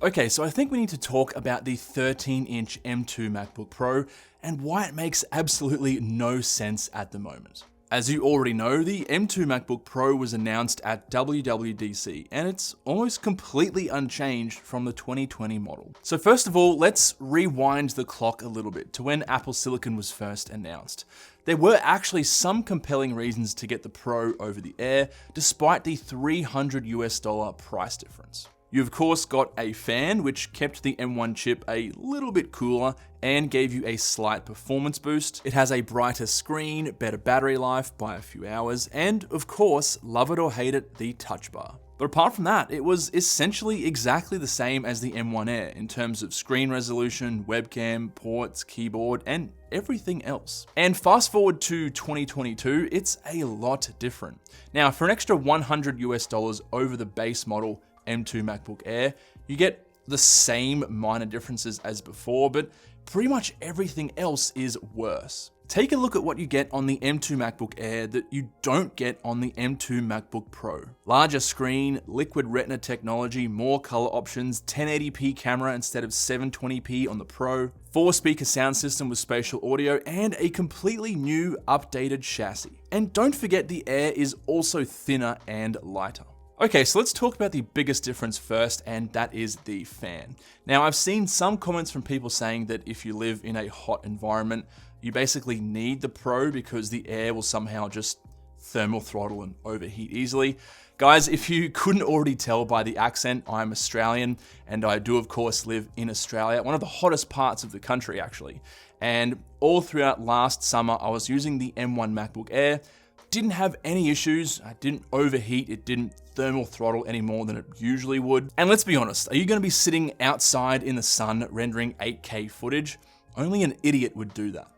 Okay, so I think we need to talk about the 13-inch M2 MacBook Pro and why it makes absolutely no sense at the moment. As you already know, the M2 MacBook Pro was announced at WWDC, and it's almost completely unchanged from the 2020 model. So first of all, let's rewind the clock a little bit to when Apple Silicon was first announced. There were actually some compelling reasons to get the Pro over the Air, despite the $300 price difference. You of course got a fan, which kept the M1 chip a little bit cooler and gave you a slight performance boost. It has a brighter screen, better battery life by a few hours, and of course, love it or hate it, the touch bar. But apart from that, it was essentially exactly the same as the M1 Air in terms of screen resolution, webcam, ports, keyboard, and everything else. And fast forward to 2022, it's a lot different. Now, for an extra $100 over the base model M2 MacBook Air, you get the same minor differences as before, but pretty much everything else is worse. Take a look at what you get on the M2 MacBook Air that you don't get on the M2 MacBook Pro. Larger screen, liquid retina technology, more color options, 1080p camera instead of 720p on the Pro, 4-speaker sound system with spatial audio, and a completely new updated chassis. And don't forget the Air is also thinner and lighter. Okay, so let's talk about the biggest difference first, and that is the fan. Now, I've seen some comments from people saying that if you live in a hot environment, you basically need the Pro because the Air will somehow just thermal throttle and overheat easily. Guys, if you couldn't already tell by the accent, I'm Australian, and I do of course live in Australia, one of the hottest parts of the country actually. And all throughout last summer, I was using the M1 MacBook Air. Didn't have any issues, I didn't overheat, it didn't thermal throttle any more than it usually would. And let's be honest, are you going to be sitting outside in the sun rendering 8K footage? Only an idiot would do that.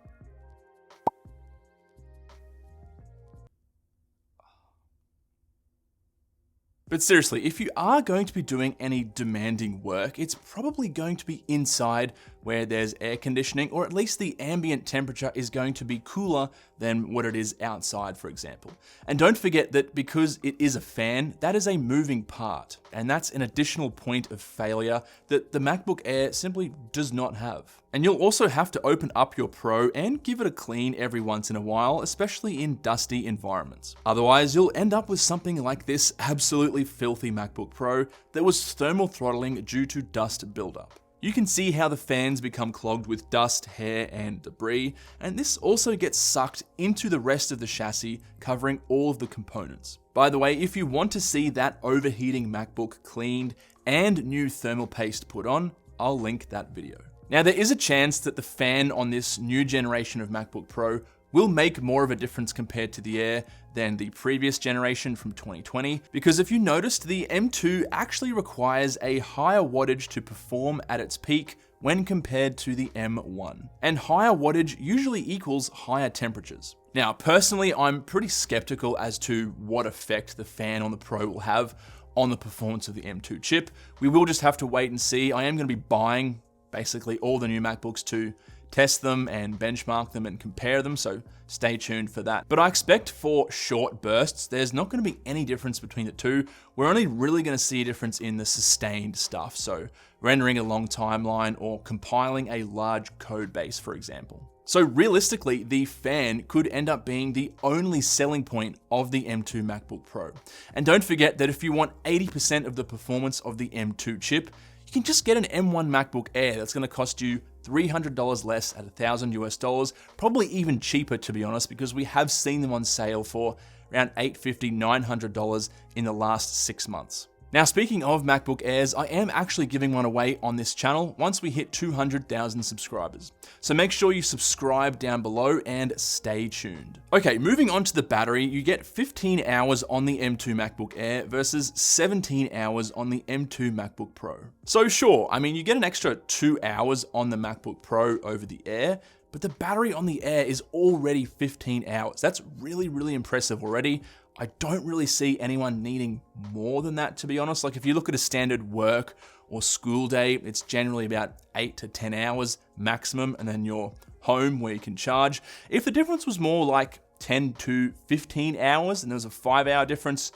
But seriously, if you are going to be doing any demanding work, it's probably going to be inside where there's air conditioning, or at least the ambient temperature is going to be cooler than what it is outside, for example. And don't forget that because it is a fan, that is a moving part. And that's an additional point of failure that the MacBook Air simply does not have. And you'll also have to open up your Pro and give it a clean every once in a while, especially in dusty environments. Otherwise, you'll end up with something like this absolutely filthy MacBook Pro that was thermal throttling due to dust buildup. You can see how the fans become clogged with dust, hair, and debris, and this also gets sucked into the rest of the chassis, covering all of the components. By the way, if you want to see that overheating MacBook cleaned and new thermal paste put on, I'll link that video. Now, there is a chance that the fan on this new generation of MacBook Pro will make more of a difference compared to the Air than the previous generation from 2020, because if you noticed, the M2 actually requires a higher wattage to perform at its peak when compared to the M1. And higher wattage usually equals higher temperatures. Now, personally, I'm pretty skeptical as to what effect the fan on the Pro will have on the performance of the M2 chip. We will just have to wait and see. I am going to be buying basically all the new MacBooks to test them and benchmark them and compare them, so stay tuned for that. But I expect for short bursts, there's not going to be any difference between the two. We're only really going to see a difference in the sustained stuff, so rendering a long timeline or compiling a large code base, for example. So realistically, the fan could end up being the only selling point of the M2 MacBook Pro. And don't forget that if you want 80% of the performance of the M2 chip, you can just get an M1 MacBook Air that's going to cost you $300 less at $1,000, probably even cheaper to be honest, because we have seen them on sale for around $850, $900 in the last 6 months. Now, speaking of MacBook Airs, I am actually giving one away on this channel once we hit 200,000 subscribers. So make sure you subscribe down below and stay tuned. Okay, moving on to the battery, you get 15 hours on the M2 MacBook Air versus 17 hours on the M2 MacBook Pro. So sure, I mean, you get an extra 2 hours on the MacBook Pro over the Air, but the battery on the Air is already 15 hours. That's really, really impressive already. I don't really see anyone needing more than that, to be honest. Like if you look at a standard work or school day, it's generally about 8 to 10 hours maximum, and then you're home where you can charge. If the difference was more like 10 to 15 hours and there was a 5-hour difference,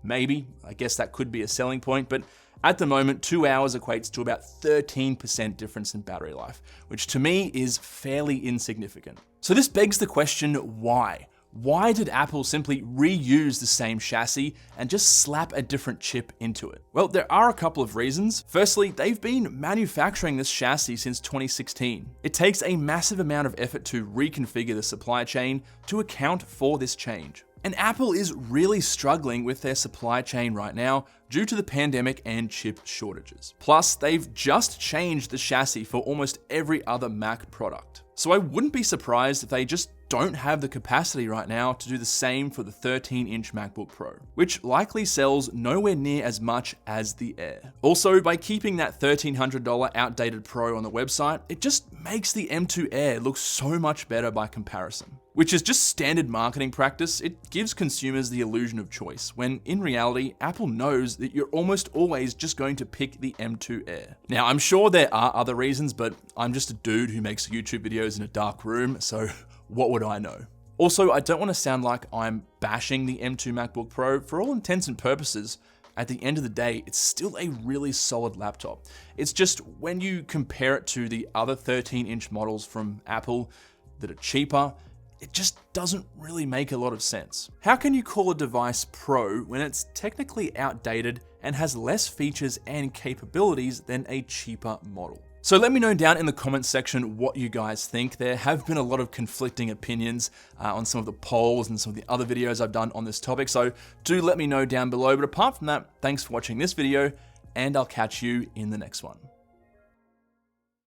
maybe, I guess that could be a selling point, but At the moment, 2 hours equates to about 13% difference in battery life, which to me is fairly insignificant. So this begs the question, why? Why did Apple simply reuse the same chassis and just slap a different chip into it? Well, there are a couple of reasons. Firstly, they've been manufacturing this chassis since 2016. It takes a massive amount of effort to reconfigure the supply chain to account for this change. And Apple is really struggling with their supply chain right now due to the pandemic and chip shortages. Plus, they've just changed the chassis for almost every other Mac product. So I wouldn't be surprised if they just don't have the capacity right now to do the same for the 13-inch MacBook Pro, which likely sells nowhere near as much as the Air. Also, by keeping that $1,300 outdated Pro on the website, it just makes the M2 Air look so much better by comparison. Which is just standard marketing practice. It gives consumers the illusion of choice, when in reality, Apple knows that you're almost always just going to pick the M2 Air. Now, I'm sure there are other reasons, but I'm just a dude who makes YouTube videos in a dark room, so what would I know? Also, I don't want to sound like I'm bashing the M2 MacBook Pro. For all intents and purposes, at the end of the day, it's still a really solid laptop. It's just when you compare it to the other 13-inch models from Apple that are cheaper, it just doesn't really make a lot of sense. How can you call a device pro when it's technically outdated and has less features and capabilities than a cheaper model? So let me know down in the comments section what you guys think. There have been a lot of conflicting opinions on some of the polls and some of the other videos I've done on this topic, so do let me know down below. But apart from that, thanks for watching this video, and I'll catch you in the next one.